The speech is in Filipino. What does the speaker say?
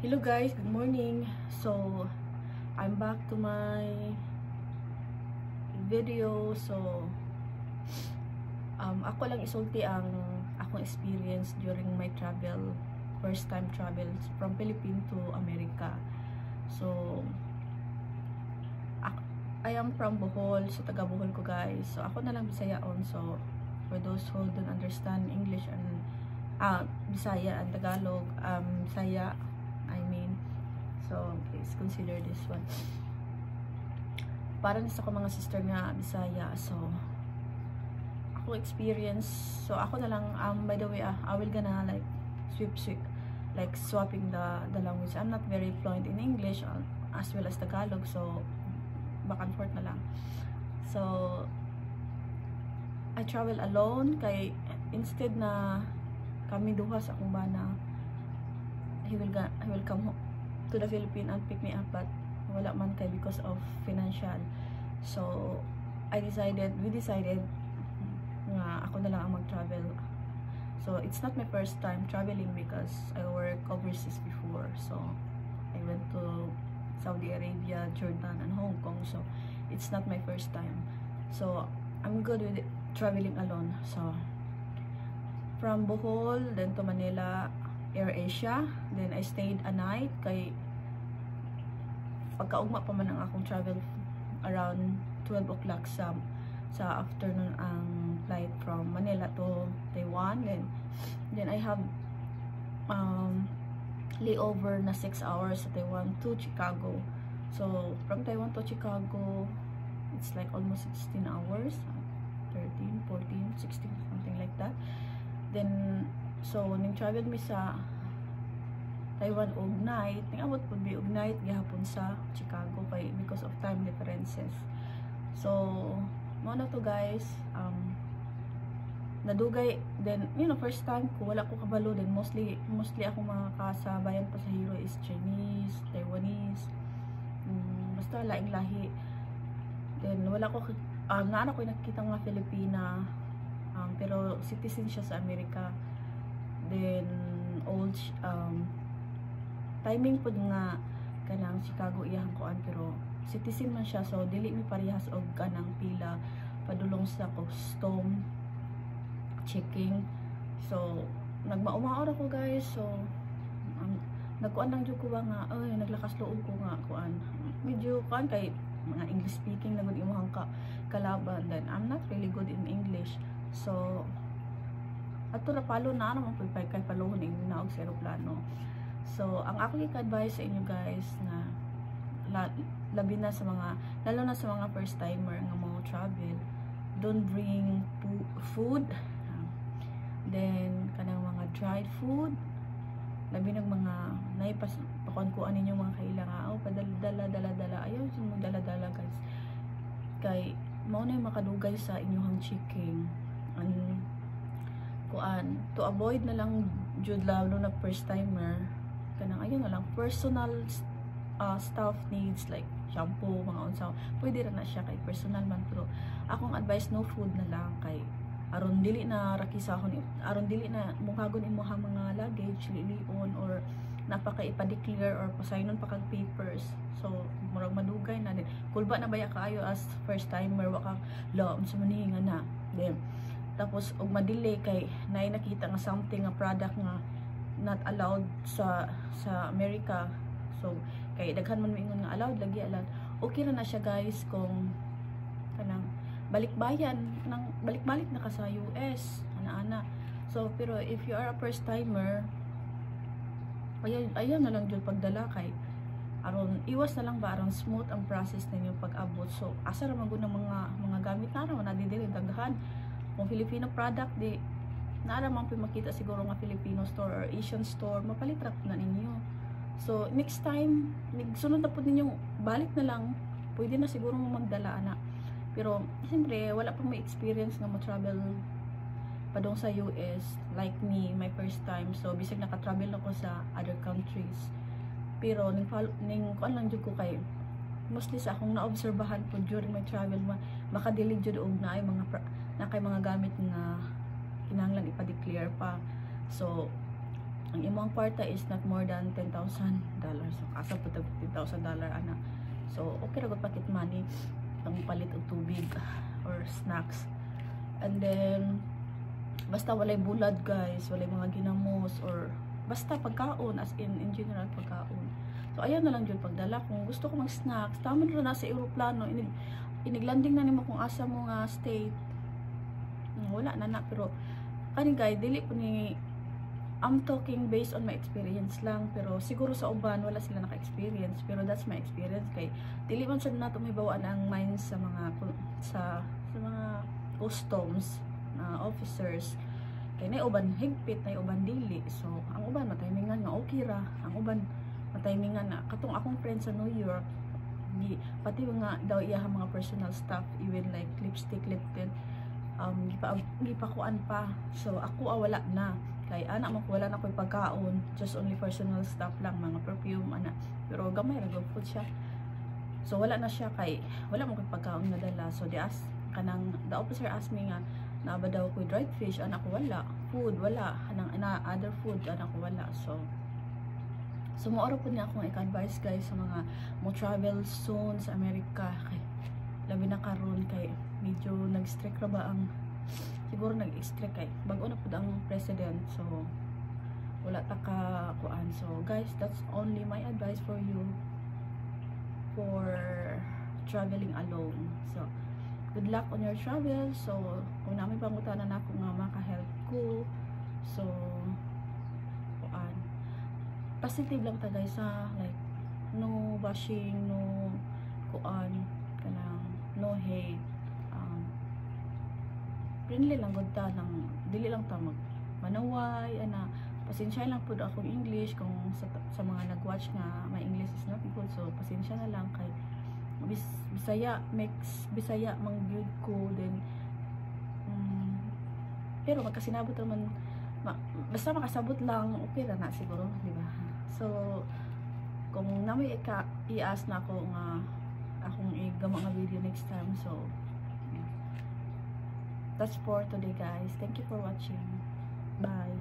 Hello guys, good morning. So I'm back to my video. So ako lang isulti ang akong experience during my travel, first time travel from Philippines to America. So I am from Bohol, so taga Bohol ko guys. So ako na lang Bisayaon. So for those who don't understand English and Bisaya and Tagalog, Bisaya I mean, so please consider this one. Para sa ko mga sister nga Bisaya, so ako experience, so ako na lang by the way, I will gonna like swapping the language. I'm not very fluent in English as well as Tagalog, so back and forth na lang. So I travel alone kay instead na kami duha sa akong bana, he will come to the Philippines and pick me up, but wala man kay because of financial. So we decided nga ako na lang ang mag-travel. So it's not my first time traveling because I work overseas before. So I went to Saudi Arabia, Jordan and Hong Kong, so it's not my first time. So I'm good with traveling alone. So from Bohol then to Manila, AirAsia, then I stayed a night kay pagkaugma pa man ang akong travel around 12 o'clock sa afternoon ang flight from Manila to Taiwan. Then I have layover na 6 hours sa Taiwan to Chicago. So from Taiwan to Chicago, it's like almost 16 hours, 13, 14, 16, something like that. Then so ning travel mi sa Taiwan og night, ning abot pud mi og night gihapon sa Chicago kay because of time differences. So mo na to guys, nadugay then first time ko wala ko kabalo, then mostly ako mga kasabayan pasahero is Chinese, Taiwanese, basta laing lahi. Then wala ko naano ko nakita nga Filipina, pero citizen siya sa Amerika. Then old timing pud nga kanang Chicago iyang kuan, pero citizen man siya, so dili mi parehas og kanang pila padulong sa custom checking. So nagmaumaor ako guys. So nagkuan lang jud ko ba nga naglakas loob ko nga kuan medyo kuan kay mga English speaking na gud imong kalaban, then I'm not really good in English. So ato ra palo na naman pud kay palohon ing naog sa eroplano. So ang ako i-advise sa inyo guys na labi na sa mga, lalo na sa mga first timer nga mga travel, don't bring food, then kanang mga dried food, labi ng mga naipas pakuan ninyo mga kailangan padala ayaw mo dala guys, kay mao na makadugay sa inyong checking kuan. To avoid na lang jud lalo na first timer, kanang ayun na lang personal stuff needs like shampoo, mga unsa pwede ra na siya kay personal man, pero akong advice no food na lang kay aron dili na rakisahon, aron dili na mukhagon imong mga luggage lilion or napaka ipa-declare or pasaynon pa kag papers. So murag madugay na din, kulba na baya kaayo as first timer, waka laom sa manihinga na then tapos og madelay kay nay nakita nga something nga product nga not allowed sa America. So kay daghan man moingon nga allowed lagi, okay na siya guys kung kanang balik-balik na ka sa US ana. So pero if you are a first timer, ayaw na lang jud pagdala kay aron iwas na lang ba aron smooth ang process ninyo pag-abot. So asa ra man gud mga gamit na ra man dili daghan kung Filipino product di naara man po makita siguro nga Filipino store or Asian store, mapalit ra na ninyo. So next time sunod na po ninyong balik na lang, pwede na siguro magdala ana. Pero siyempre wala pa may experience nga mo travel padong sa US like me, my first time. So bisag naka-travel ako sa other countries, pero ning kuan lang jud ko kay mostly sa akong naobserbahan po during my travel, makadili jud og naay mga gamit nga kinahanglan ipa-declare pa. So ang imong kwarta is not more than $10,000 So asa po tag $15,000 ana. So okay ra gud pocket money ang palit og tubig or snacks. And then basta walay bulad guys, walay mga ginamos or basta pagkaon, as in general pagkaon. So ayan na lang jud pagdala. Kung gusto ko mag snacks, tama na sa eroplano, iniglanding na nimo kung asa mo nga state. Wala na pero kani guys, dili po ni, I'm talking based on my experience lang, pero siguro sa uban wala sila naka-experience, pero that's my experience. Kay dili man sad nato may bawaan ang minds sa mga mga customs na officers. Kay nay uban higpit, nay uban dili. So ang uban matimingan nga okay ra, ang uban matimingan na katong akong friend sa New York, pati nga daw iya mga personal stuff, even like lipstick, lip tint, gipakuan pa. So ako wala na, kay ana man wala na koy pagkaon, just only personal stuff lang, mga perfume ana, pero gamay ra gyud food siya. So wala na siya, kay wala mo koy pagkaon nga dala. So the officer asked me nga na ba daw koy dried fish, anak ko wala, food wala, anang other food anak ko wala. So maoro po niya akong i-advise guys sa mga mo travel soon sa Amerika, kay labi na karon kay medyo nag-strict ra ba ang, siguro nag-strict kay bago na pud ang president. So wala ta ka kuan. So guys, that's only my advice for you for traveling alone. So good luck on your travel. So kung namin pangutanan ako nga maka-help ko, so kuan, positive lang ta guys ha, like no bashing, no kuan kanang no hate, friendly lang gud ta, nang dili lang ta mag manaway ana. Pasensya lang pud akong English kung sa mga nag-watch nga my English is not good, so pasensya na lang kay Bisaya mang gyud ko din. Pero magkasinabot naman, basta makasabot lang okay ra na siguro, di ba? So kung namoy i-ask na ako nga akong igama nga video next time. So yeah. That's for today guys. Thank you for watching. Bye.